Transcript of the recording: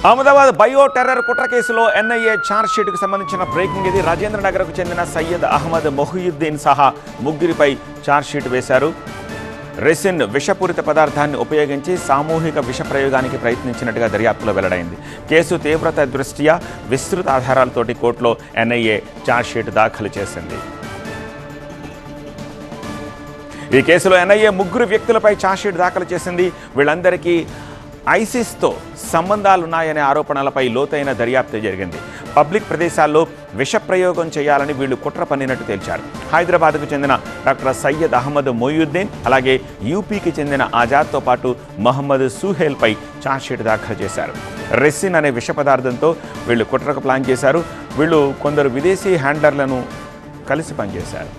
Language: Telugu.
అహ్మదాబాద్ బయో టెర్రర్ కుట్ర కేసులో ఎన్ఐఏ ఛార్జ్షీట్కు సంబంధించిన బ్రేకింగ్ ఇది. రాజేంద్ర నగర్కు చెందిన సయ్యద్ అహ్మద్ మొహియుద్దీన్ సహా ముగ్గురిపై ఛార్జ్షీట్ వేశారు. రెసిన్ విషపూరిత పదార్థాన్ని ఉపయోగించి సామూహిక విష ప్రయోగానికి ప్రయత్నించినట్టుగా దర్యాప్తులో వెల్లడైంది. కేసు తీవ్రత దృష్ట్యా విస్తృత ఆధారాలతోటి కోర్టులో ఎన్ఐఏ ఛార్జ్షీట్ దాఖలు చేసింది. ఈ కేసులో ఎన్ఐఏ ముగ్గురు వ్యక్తులపై ఛార్జ్షీట్ దాఖలు చేసింది. వీళ్ళందరికీ ఐసిస్తో సంబంధాలున్నాయనే ఆరోపణలపై లోతైన దర్యాప్తు జరిగింది. పబ్లిక్ ప్రదేశాల్లో విషప్రయోగం చేయాలని వీళ్ళు కుట్ర పన్నినట్టు తేల్చారు. హైదరాబాద్కు చెందిన డాక్టర్ సయ్యద్ అహ్మద్ మొయియుద్దీన్ అలాగే యూపీకి చెందిన ఆజాద్తో పాటు మహమ్మద్ సుహేల్పై ఛార్జ్షీట్ దాఖలు చేశారు. రెసిన్ అనే విష పదార్థంతో వీళ్ళు కుట్రకు ప్లాన్ చేశారు. వీళ్ళు కొందరు విదేశీ హ్యాండర్లను కలిసి పనిచేశారు.